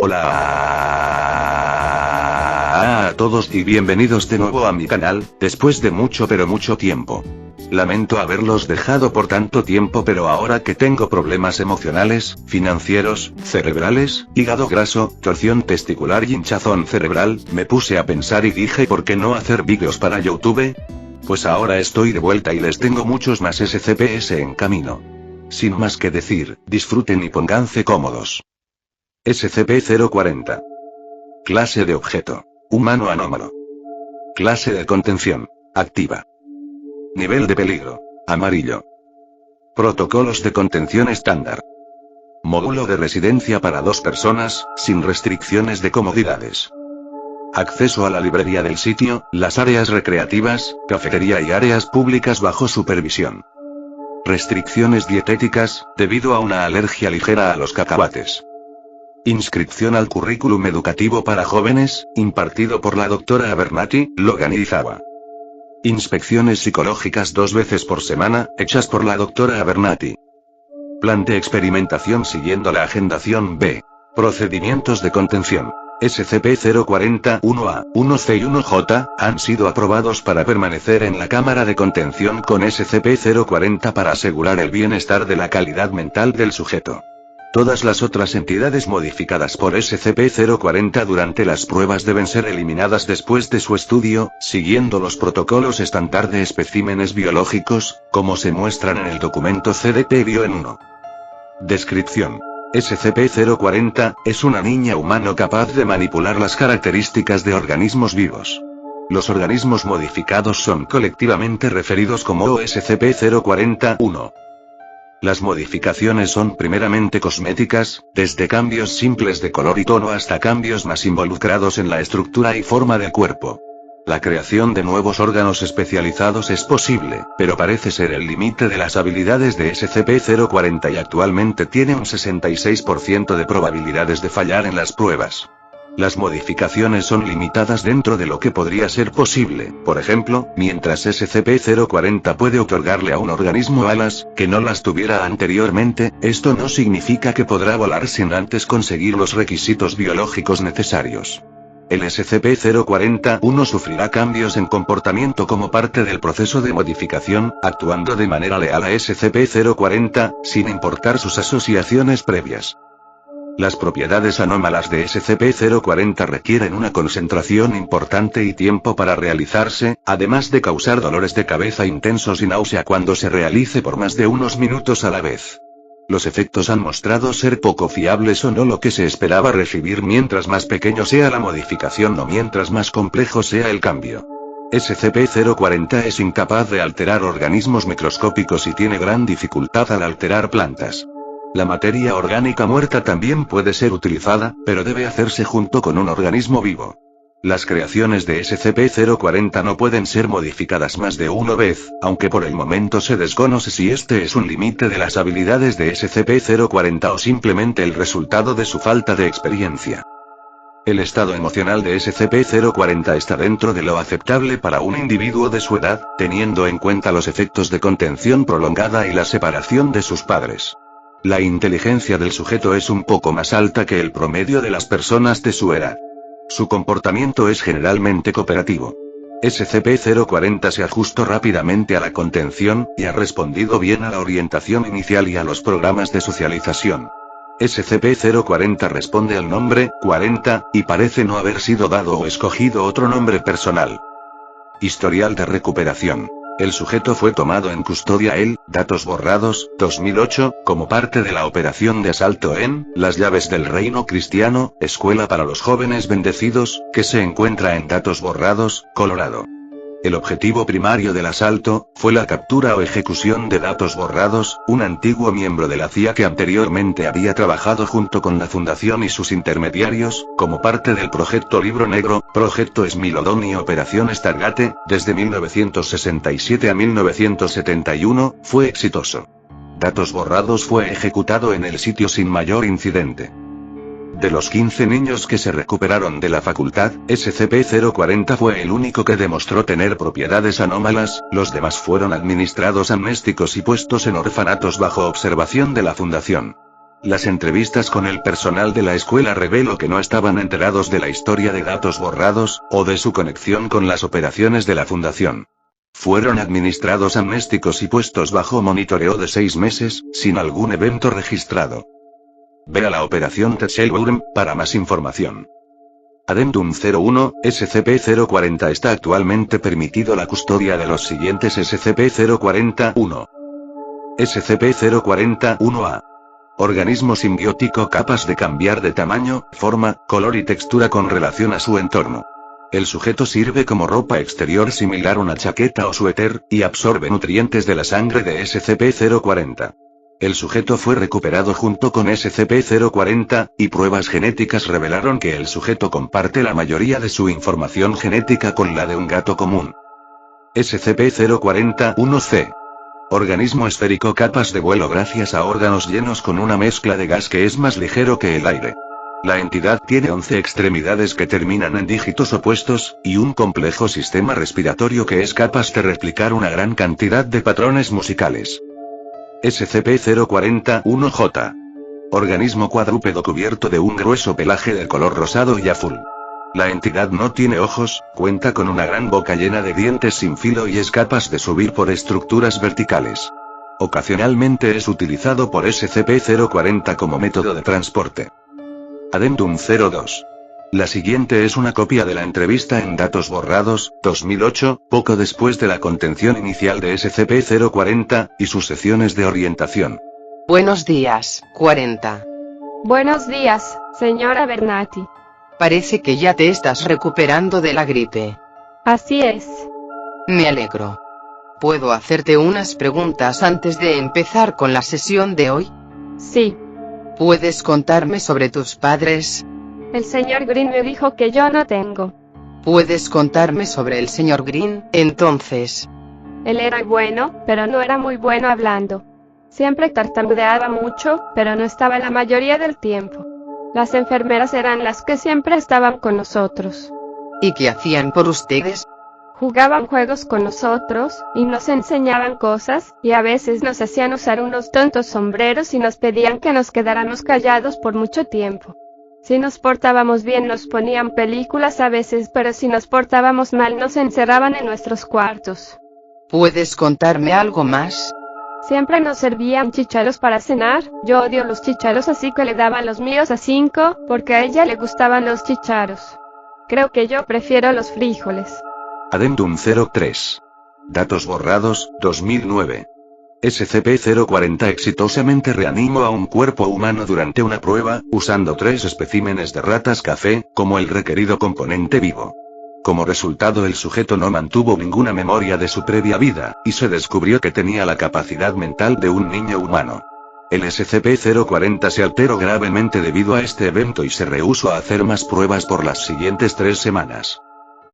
Hola a todos y bienvenidos de nuevo a mi canal, después de mucho tiempo. Lamento haberlos dejado por tanto tiempo, pero ahora que tengo problemas emocionales, financieros, cerebrales, hígado graso, torsión testicular y hinchazón cerebral, me puse a pensar y dije, ¿por qué no hacer vídeos para YouTube? Pues ahora estoy de vuelta y les tengo muchos más SCPs en camino. Sin más que decir, disfruten y pónganse cómodos. SCP-040. Clase de objeto. Humano anómalo. Clase de contención. Activa. Nivel de peligro. Amarillo. Protocolos de contención estándar. Módulo de residencia para 2 personas, sin restricciones de comodidades. Acceso a la librería del sitio, las áreas recreativas, cafetería y áreas públicas bajo supervisión. Restricciones dietéticas, debido a una alergia ligera a los cacahuates. Inscripción al currículum educativo para jóvenes, impartido por la doctora Abernathy, Logan y Izawa. Inspecciones psicológicas 2 veces por semana, hechas por la doctora Abernathy. Plan de experimentación siguiendo la agendación B. Procedimientos de contención. SCP-040-1A, 1C y 1J, han sido aprobados para permanecer en la cámara de contención con SCP-040 para asegurar el bienestar de la calidad mental del sujeto. Todas las otras entidades modificadas por SCP-040 durante las pruebas deben ser eliminadas después de su estudio, siguiendo los protocolos estándar de especímenes biológicos, como se muestran en el documento CDP-BIO-1. Descripción. SCP-040 es una niña humano capaz de manipular las características de organismos vivos. Los organismos modificados son colectivamente referidos como SCP-040-1. Las modificaciones son primeramente cosméticas, desde cambios simples de color y tono hasta cambios más involucrados en la estructura y forma del cuerpo. La creación de nuevos órganos especializados es posible, pero parece ser el límite de las habilidades de SCP-040 y actualmente tiene un 66% de probabilidades de fallar en las pruebas. Las modificaciones son limitadas dentro de lo que podría ser posible, por ejemplo, mientras SCP-040 puede otorgarle a un organismo alas, que no las tuviera anteriormente, esto no significa que podrá volar sin antes conseguir los requisitos biológicos necesarios. El SCP-040-1 sufrirá cambios en comportamiento como parte del proceso de modificación, actuando de manera leal a SCP-040, sin importar sus asociaciones previas. Las propiedades anómalas de SCP-040 requieren una concentración importante y tiempo para realizarse, además de causar dolores de cabeza intensos y náusea cuando se realice por más de unos minutos a la vez. Los efectos han mostrado ser poco fiables o no lo que se esperaba recibir mientras más pequeño sea la modificación o mientras más complejo sea el cambio. SCP-040 es incapaz de alterar organismos microscópicos y tiene gran dificultad al alterar plantas. La materia orgánica muerta también puede ser utilizada, pero debe hacerse junto con un organismo vivo. Las creaciones de SCP-040 no pueden ser modificadas más de una vez, aunque por el momento se desconoce si este es un límite de las habilidades de SCP-040 o simplemente el resultado de su falta de experiencia. El estado emocional de SCP-040 está dentro de lo aceptable para un individuo de su edad, teniendo en cuenta los efectos de contención prolongada y la separación de sus padres. La inteligencia del sujeto es un poco más alta que el promedio de las personas de su edad. Su comportamiento es generalmente cooperativo. SCP-040 se ajustó rápidamente a la contención, y ha respondido bien a la orientación inicial y a los programas de socialización. SCP-040 responde al nombre 40, y parece no haber sido dado o escogido otro nombre personal. Historial de recuperación. El sujeto fue tomado en custodia datos borrados, 2008, como parte de la operación de asalto en Las Llaves del Reino Cristiano, Escuela para los Jóvenes Bendecidos, que se encuentra en Datos Borrados, Colorado. El objetivo primario del asalto fue la captura o ejecución de Datos Borrados, un antiguo miembro de la CIA que anteriormente había trabajado junto con la Fundación y sus intermediarios, como parte del Proyecto Libro Negro, Proyecto Smilodon y Operación Stargate, desde 1967 a 1971, fue exitoso. Datos Borrados fue ejecutado en el sitio sin mayor incidente. De los 15 niños que se recuperaron de la facultad, SCP-040 fue el único que demostró tener propiedades anómalas, los demás fueron administrados amnésticos y puestos en orfanatos bajo observación de la Fundación. Las entrevistas con el personal de la escuela reveló que no estaban enterados de la historia de datos borrados, o de su conexión con las operaciones de la fundación. Fueron administrados amnésticos y puestos bajo monitoreo de 6 meses, sin algún evento registrado. Vea la operación Tetzelwurm para más información. Addendum 01, SCP-040 está actualmente permitido la custodia de los siguientes SCP-040-1. SCP-040-1A. Organismo simbiótico capaz de cambiar de tamaño, forma, color y textura con relación a su entorno. El sujeto sirve como ropa exterior similar a una chaqueta o suéter, y absorbe nutrientes de la sangre de SCP-040. El sujeto fue recuperado junto con SCP-040, y pruebas genéticas revelaron que el sujeto comparte la mayoría de su información genética con la de un gato común. SCP-040-1C. Organismo esférico capaz de vuelo gracias a órganos llenos con una mezcla de gas que es más ligero que el aire. La entidad tiene 11 extremidades que terminan en dígitos opuestos, y un complejo sistema respiratorio que es capaz de replicar una gran cantidad de patrones musicales. SCP-040-1J. Organismo cuadrúpedo cubierto de un grueso pelaje de color rosado y azul. La entidad no tiene ojos, cuenta con una gran boca llena de dientes sin filo y es capaz de subir por estructuras verticales. Ocasionalmente es utilizado por SCP-040 como método de transporte. Addendum 02. La siguiente es una copia de la entrevista en Datos Borrados, 2008, poco después de la contención inicial de SCP-040, y sus sesiones de orientación. Buenos días, 40. Buenos días, señora Bernati. Parece que ya te estás recuperando de la gripe. Así es. Me alegro. ¿Puedo hacerte unas preguntas antes de empezar con la sesión de hoy? Sí. ¿Puedes contarme sobre tus padres? El señor Green me dijo que yo no tengo. ¿Puedes contarme sobre el señor Green, entonces? Él era bueno, pero no era muy bueno hablando. Siempre tartamudeaba mucho, pero no estaba la mayoría del tiempo. Las enfermeras eran las que siempre estaban con nosotros. ¿Y qué hacían por ustedes? Jugaban juegos con nosotros, y nos enseñaban cosas, y a veces nos hacían usar unos tontos sombreros y nos pedían que nos quedáramos callados por mucho tiempo. Si nos portábamos bien nos ponían películas a veces, pero si nos portábamos mal nos encerraban en nuestros cuartos. ¿Puedes contarme algo más? Siempre nos servían chícharos para cenar. Yo odio los chícharos, así que le daban los míos a 5, porque a ella le gustaban los chícharos. Creo que yo prefiero los frijoles. Addendum 03. Datos borrados, 2009. SCP-040 exitosamente reanimó a un cuerpo humano durante una prueba, usando 3 especímenes de ratas café, como el requerido componente vivo. Como resultado, el sujeto no mantuvo ninguna memoria de su previa vida, y se descubrió que tenía la capacidad mental de un niño humano. El SCP-040 se alteró gravemente debido a este evento y se rehusó a hacer más pruebas por las siguientes 3 semanas.